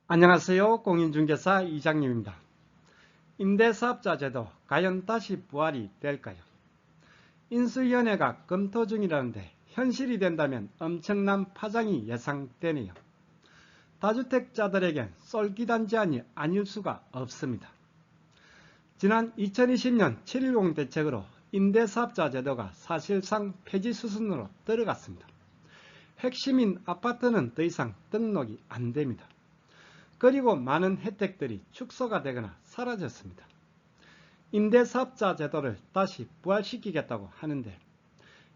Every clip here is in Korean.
안녕하세요. 공인중개사 이장님입니다. 임대사업자 제도 과연 다시 부활이 될까요? 인수위원회가 검토 중이라는데 현실이 된다면 엄청난 파장이 예상되네요. 다주택자들에겐 쏠기단지안이 아닐 수가 없습니다. 지난 2020년 7.10 대책으로 임대사업자 제도가 사실상 폐지 수순으로 들어갔습니다. 핵심인 아파트는 더 이상 등록이 안 됩니다. 그리고 많은 혜택들이 축소가 되거나 사라졌습니다. 임대사업자 제도를 다시 부활시키겠다고 하는데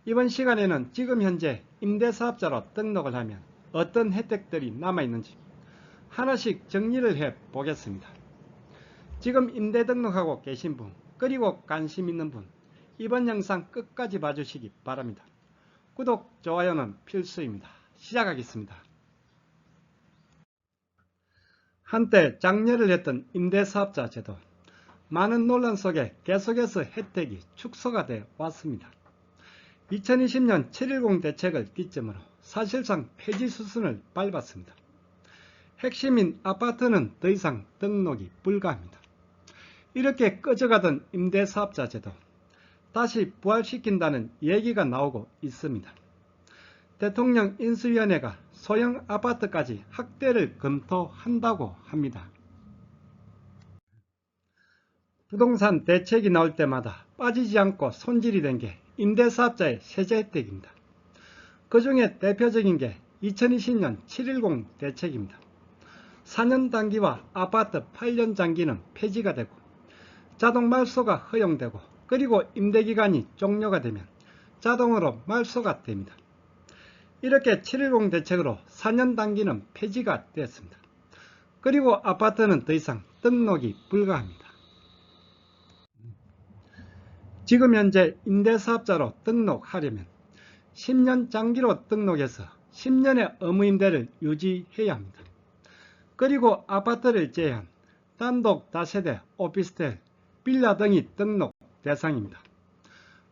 이번 시간에는 지금 현재 임대사업자로 등록을 하면 어떤 혜택들이 남아있는지 하나씩 정리를 해 보겠습니다. 지금 임대 등록하고 계신 분 그리고 관심 있는 분 이번 영상 끝까지 봐주시기 바랍니다. 구독, 좋아요는 필수입니다. 시작하겠습니다. 한때 장려를 했던 임대사업자 제도, 많은 논란 속에 계속해서 혜택이 축소가 되어 왔습니다. 2020년 7.10 대책을 기점으로 사실상 폐지 수순을 밟았습니다. 핵심인 아파트는 더 이상 등록이 불가합니다. 이렇게 꺼져가던 임대사업자 제도, 다시 부활시킨다는 얘기가 나오고 있습니다. 대통령 인수위원회가 소형 아파트까지 확대를 검토한다고 합니다. 부동산 대책이 나올 때마다 빠지지 않고 손질이 된 게 임대사업자의 세제 혜택입니다. 그 중에 대표적인 게 2020년 7.10 대책입니다. 4년 단기와 아파트 8년 장기는 폐지가 되고 자동 말소가 허용되고 그리고 임대기간이 종료가 되면 자동으로 말소가 됩니다. 이렇게 7.10 대책으로 4년 단기는 폐지가 되었습니다. 그리고 아파트는 더 이상 등록이 불가합니다. 지금 현재 임대사업자로 등록하려면 10년 장기로 등록해서 10년의 의무임대를 유지해야 합니다. 그리고 아파트를 제외한 단독 다세대, 오피스텔, 빌라 등이 등록 대상입니다.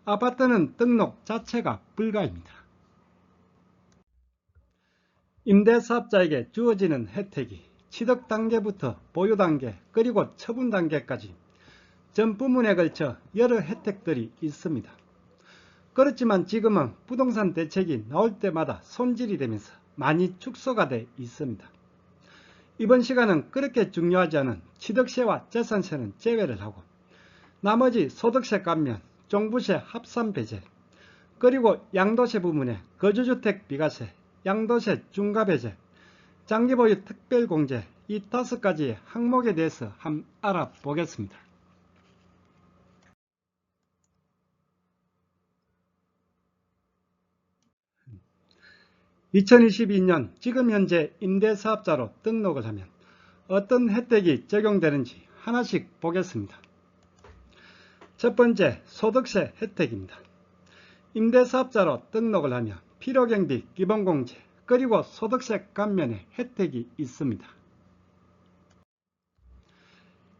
아파트는 등록 자체가 불가입니다. 임대사업자에게 주어지는 혜택이 취득 단계부터 보유 단계 그리고 처분 단계까지 전 부문에 걸쳐 여러 혜택들이 있습니다. 그렇지만 지금은 부동산 대책이 나올 때마다 손질이 되면서 많이 축소가 돼 있습니다. 이번 시간은 그렇게 중요하지 않은 취득세와 재산세는 제외를 하고 나머지 소득세 감면, 종부세 합산 배제, 그리고 양도세 부문에 거주주택 비과세, 양도세 중과배제, 장기보유 특별공제 이 5가지 항목에 대해서 한번 알아보겠습니다. 2022년 지금 현재 임대사업자로 등록을 하면 어떤 혜택이 적용되는지 하나씩 보겠습니다. 첫 번째, 소득세 혜택입니다. 임대사업자로 등록을 하면 필요경비 기본공제 그리고 소득세 감면의 혜택이 있습니다.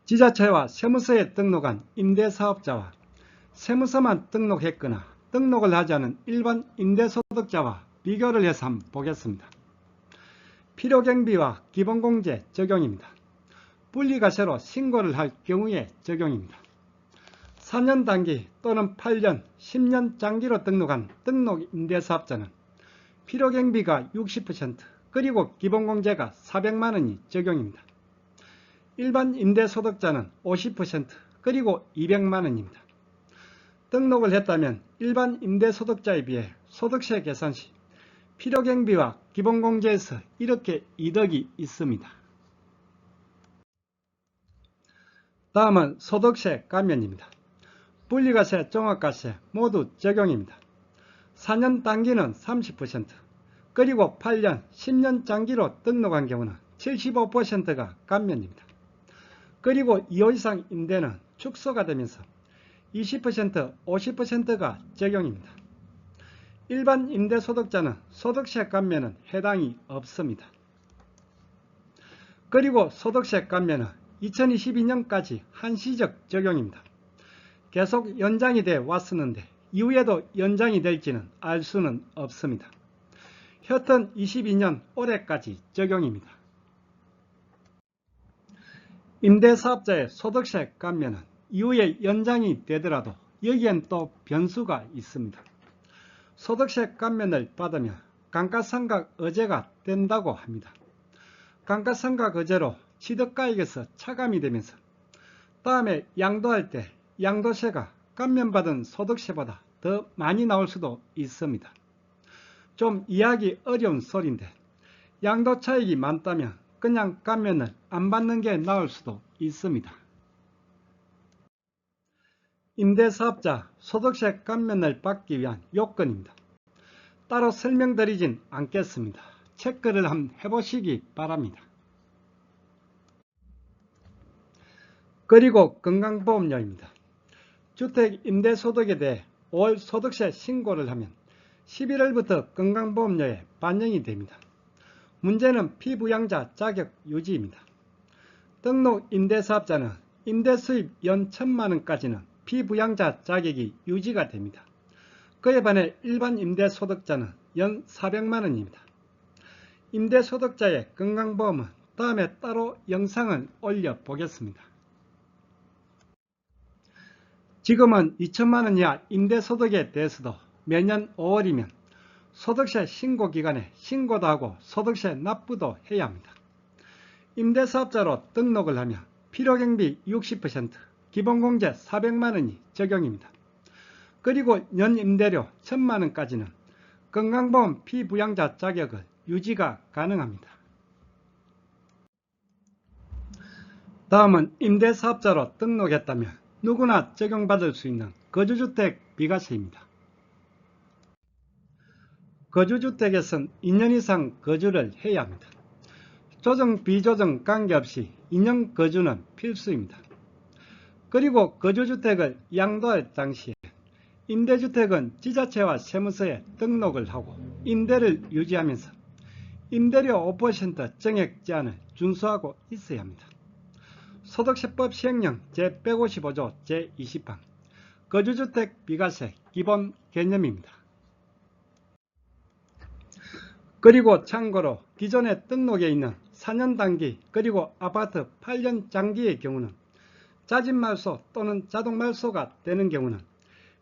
지자체와 세무서에 등록한 임대사업자와 세무서만 등록했거나 등록을 하지 않은 일반 임대소득자와 비교를 해서 한번 보겠습니다. 필요경비와 기본공제 적용입니다. 분리과세로 신고를 할 경우에 적용입니다. 4년 단기 또는 8년, 10년 장기로 등록한 등록 임대사업자는 필요경비가 60% 그리고 기본공제가 400만원이 적용입니다. 일반 임대소득자는 50% 그리고 200만원입니다. 등록을 했다면 일반 임대소득자에 비해 소득세 계산 시 필요경비와 기본공제에서 이렇게 이득이 있습니다. 다음은 소득세 감면입니다. 분리과세, 종합과세 모두 적용입니다. 4년 단기는 30%, 그리고 8년, 10년 장기로 등록한 경우는 75%가 감면입니다. 그리고 2호 이상 임대는 축소가 되면서 20%, 50%가 적용입니다. 일반 임대소득자는 소득세 감면은 해당이 없습니다. 그리고 소득세 감면은 2022년까지 한시적 적용입니다. 계속 연장이 돼 왔었는데 이후에도 연장이 될지는 알 수는 없습니다. 여튼 22년 올해까지 적용입니다. 임대사업자의 소득세 감면은 이후에 연장이 되더라도 여기엔 또 변수가 있습니다. 소득세 감면을 받으면 감가상각의제가 된다고 합니다. 감가상각의제로 취득가액에서 차감이 되면서 다음에 양도할 때 양도세가 감면받은 소득세보다 더 많이 나올 수도 있습니다. 좀 이해하기 어려운 소리인데 양도 차익이 많다면 그냥 감면을 안 받는 게 나을 수도 있습니다. 임대사업자 소득세 감면을 받기 위한 요건입니다. 따로 설명드리진 않겠습니다. 체크를 한번 해보시기 바랍니다. 그리고 건강보험료입니다. 주택 임대소득에 대해 5월 소득세 신고를 하면 11월부터 건강보험료에 반영이 됩니다. 문제는 피부양자 자격 유지입니다. 등록 임대사업자는 임대수입 연 1,000만원까지는 피부양자 자격이 유지가 됩니다. 그에 반해 일반 임대소득자는 연 400만원입니다. 임대소득자의 건강보험은 다음에 따로 영상을 올려보겠습니다. 지금은 2천만원 이하 임대소득에 대해서도 매년 5월이면 소득세 신고기간에 신고도 하고 소득세 납부도 해야 합니다. 임대사업자로 등록을 하면 필요경비 60%, 기본공제 400만원이 적용입니다. 그리고 연임대료 1,000만원까지는 건강보험 피부양자 자격을 유지가 가능합니다. 다음은 임대사업자로 등록했다면 누구나 적용받을 수 있는 거주주택 비과세입니다. 거주주택에선 2년 이상 거주를 해야 합니다. 조정 비조정 관계없이 2년 거주는 필수입니다. 그리고 거주주택을 양도할 당시에 임대주택은 지자체와 세무서에 등록을 하고 임대를 유지하면서 임대료 5% 정액 제한을 준수하고 있어야 합니다. 소득세법 시행령 제155조 제20항 거주주택 비과세 기본 개념입니다. 그리고 참고로 기존에 등록에 있는 4년 단기 그리고 아파트 8년 장기의 경우는 자진말소 또는 자동말소가 되는 경우는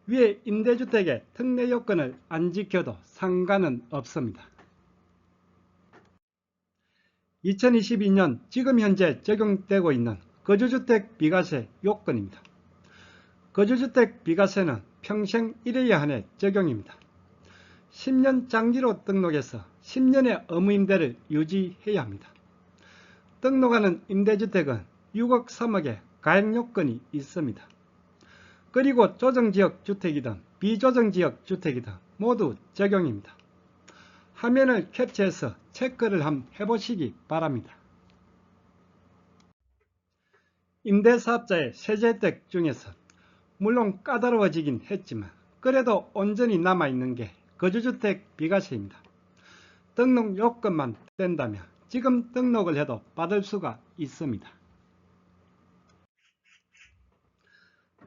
위에 임대주택의 특례 요건을 안 지켜도 상관은 없습니다. 2022년 지금 현재 적용되고 있는 거주주택 비과세 요건입니다. 거주주택 비과세는 평생 1회에 한해 적용입니다. 10년 장기로 등록해서 10년의 의무임대를 유지해야 합니다. 등록하는 임대주택은 6억 3억의 가액요건이 있습니다. 그리고 조정지역주택이든 비조정지역주택이든 모두 적용입니다. 화면을 캡처해서 체크를 한번 해보시기 바랍니다. 임대사업자의 세제혜택 중에서 물론 까다로워지긴 했지만 그래도 온전히 남아있는 게 거주주택 비과세입니다. 등록 요건만 된다면 지금 등록을 해도 받을 수가 있습니다.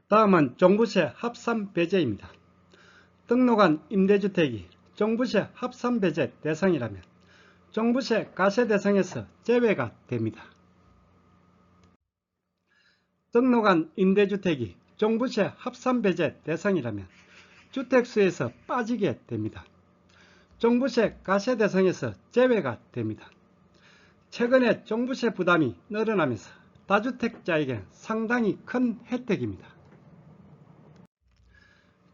다음은 종부세 합산배제입니다. 등록한 임대주택이 종부세 합산배제 대상이라면 종부세 과세 대상에서 제외가 됩니다. 등록한 임대주택이 종부세 합산배제 대상이라면 주택수에서 빠지게 됩니다. 종부세 과세 대상에서 제외가 됩니다. 최근에 종부세 부담이 늘어나면서 다주택자에게 상당히 큰 혜택입니다.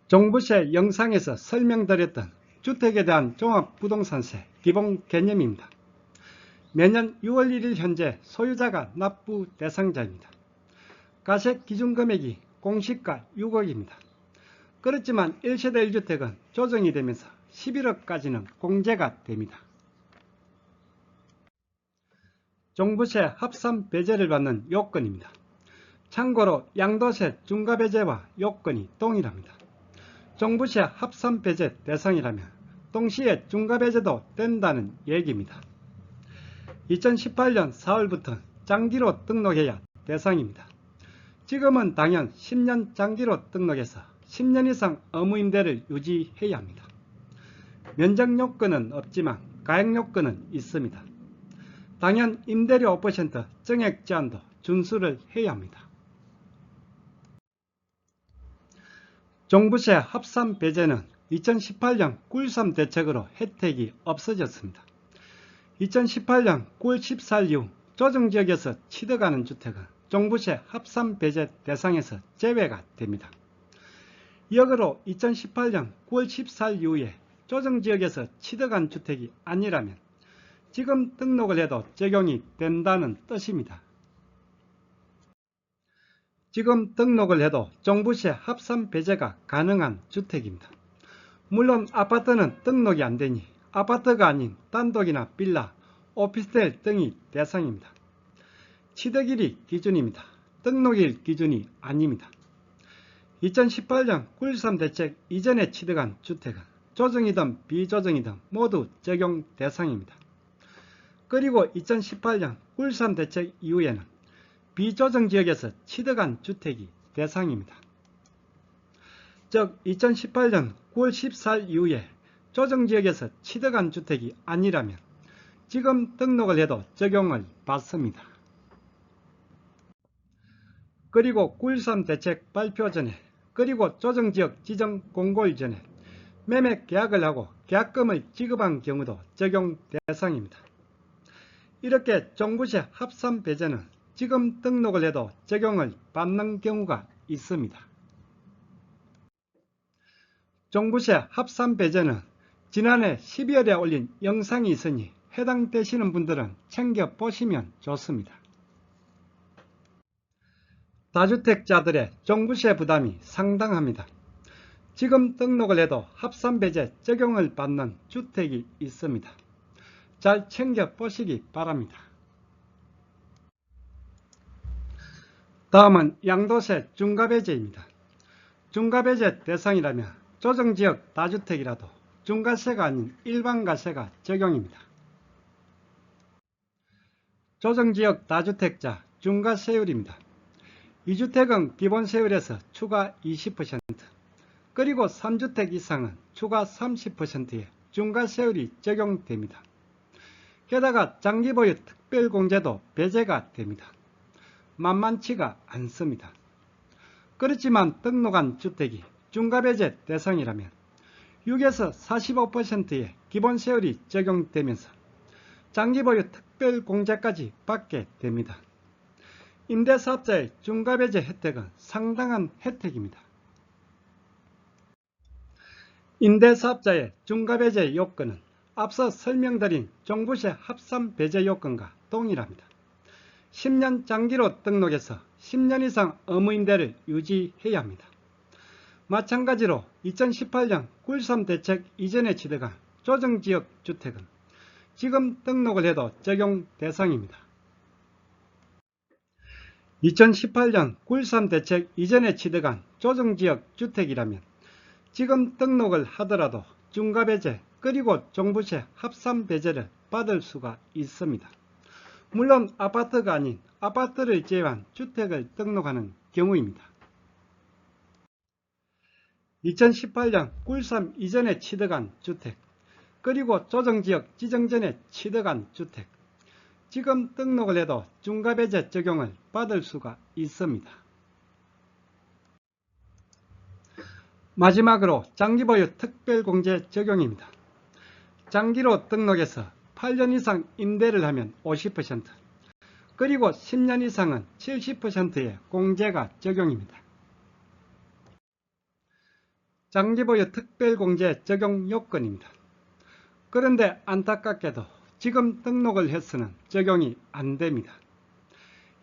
종부세 영상에서 설명드렸던 주택에 대한 종합부동산세 기본 개념입니다. 매년 6월 1일 현재 소유자가 납부 대상자입니다. 과세 기준금액이 공시가 6억입니다. 그렇지만 1세대 1주택은 조정이 되면서 11억까지는 공제가 됩니다. 종부세 합산 배제를 받는 요건입니다. 참고로 양도세 중과배제와 요건이 동일합니다. 종부세 합산 배제 대상이라면 동시에 중과배제도 된다는 얘기입니다. 2018년 4월부터 장기로 등록해야 대상입니다. 지금은 당연 10년 장기로 등록해서 10년 이상 의무임대를 유지해야 합니다. 면적 요건은 없지만 가액 요건은 있습니다. 당연 임대료 5% 정액 제한도 준수를 해야 합니다. 종부세 합산 배제는 2018년 9.13 대책으로 혜택이 없어졌습니다. 2018년 9월 14일 이후 조정지역에서 취득하는 주택은 종부세 합산 배제 대상에서 제외가 됩니다. 역으로 2018년 9월 14일 이후에 조정지역에서 취득한 주택이 아니라면 지금 등록을 해도 적용이 된다는 뜻입니다. 지금 등록을 해도 종부세 합산 배제가 가능한 주택입니다. 물론 아파트는 등록이 안 되니 아파트가 아닌 단독이나 빌라, 오피스텔 등이 대상입니다. 취득일이 기준입니다. 등록일 기준이 아닙니다. 2018년 9.13 대책 이전에 취득한 주택은 조정이든 비조정이든 모두 적용 대상입니다. 그리고 2018년 9.13 대책 이후에는 비조정 지역에서 취득한 주택이 대상입니다. 즉 2018년 9월 14일 이후에 조정지역에서 취득한 주택이 아니라면 지금 등록을 해도 적용을 받습니다. 그리고 9.13 대책 발표 전에 그리고 조정지역 지정 공고일 전에 매매 계약을 하고 계약금을 지급한 경우도 적용 대상입니다. 이렇게 종부세 합산 배제는 지금 등록을 해도 적용을 받는 경우가 있습니다. 종부세 합산 배제는 지난해 12월에 올린 영상이 있으니 해당되시는 분들은 챙겨보시면 좋습니다. 다주택자들의 종부세 부담이 상당합니다. 지금 등록을 해도 합산 배제 적용을 받는 주택이 있습니다. 잘 챙겨보시기 바랍니다. 다음은 양도세 중과배제입니다. 중과배제 대상이라면 조정지역 다주택이라도 중과세가 아닌 일반과세가 적용입니다. 조정지역 다주택자 중과세율입니다. 2주택은 기본세율에서 추가 20%, 그리고 3주택 이상은 추가 30%의 중과세율이 적용됩니다. 게다가 장기보유 특별공제도 배제가 됩니다. 만만치가 않습니다. 그렇지만 등록한 주택이 중과배제 대상이라면 6에서 45%의 기본세율이 적용되면서 장기보유 특별공제까지 받게 됩니다. 임대사업자의 중과배제 혜택은 상당한 혜택입니다. 임대사업자의 중과배제 요건은 앞서 설명드린 종부세 합산 배제 요건과 동일합니다. 10년 장기로 등록해서 10년 이상 의무임대를 유지해야 합니다. 마찬가지로 2018년 9.13 대책 이전에 취득한 조정지역 주택은 지금 등록을 해도 적용 대상입니다. 2018년 9.13 대책 이전에 취득한 조정지역 주택이라면 지금 등록을 하더라도 중과배제 그리고 종부세 합산 배제를 받을 수가 있습니다. 물론 아파트가 아닌 아파트를 제외한 주택을 등록하는 경우입니다. 2018년 9.13 이전에 취득한 주택, 그리고 조정지역 지정 전에 취득한 주택, 지금 등록을 해도 중과배제 적용을 받을 수가 있습니다. 마지막으로 장기보유 특별공제 적용입니다. 장기로 등록해서 8년 이상 임대를 하면 50%, 그리고 10년 이상은 70%의 공제가 적용입니다. 장기보유 특별공제 적용 요건입니다. 그런데 안타깝게도 지금 등록을 해서는 적용이 안됩니다.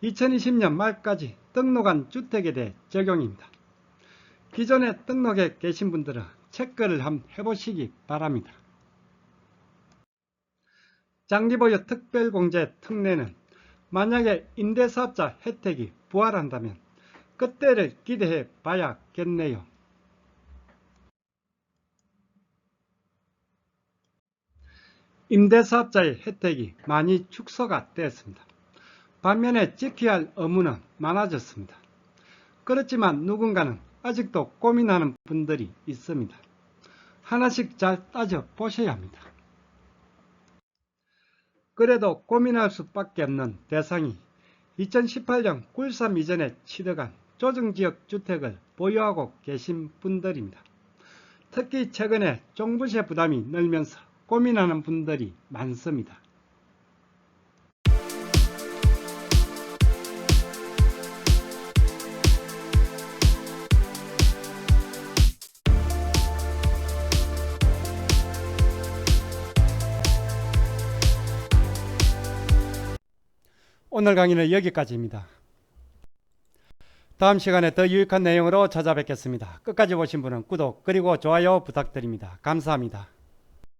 2020년 말까지 등록한 주택에 대해 적용입니다. 기존에 등록해 계신 분들은 체크를 한번 해보시기 바랍니다. 장기보유 특별공제 특례는 만약에 임대사업자 혜택이 부활한다면 그때를 기대해 봐야겠네요. 임대사업자의 혜택이 많이 축소가 되었습니다. 반면에 지켜야 할 의무는 많아졌습니다. 그렇지만 누군가는 아직도 고민하는 분들이 있습니다. 하나씩 잘 따져 보셔야 합니다. 그래도 고민할 수밖에 없는 대상이 2018년 굴산 이전에 취득한 조정지역 주택을 보유하고 계신 분들입니다. 특히 최근에 종부세 부담이 늘면서 고민하는 분들이 많습니다. 오늘 강의는 여기까지입니다. 다음 시간에 더 유익한 내용으로 찾아뵙겠습니다. 끝까지 보신 분은 구독 그리고 좋아요 부탁드립니다. 감사합니다.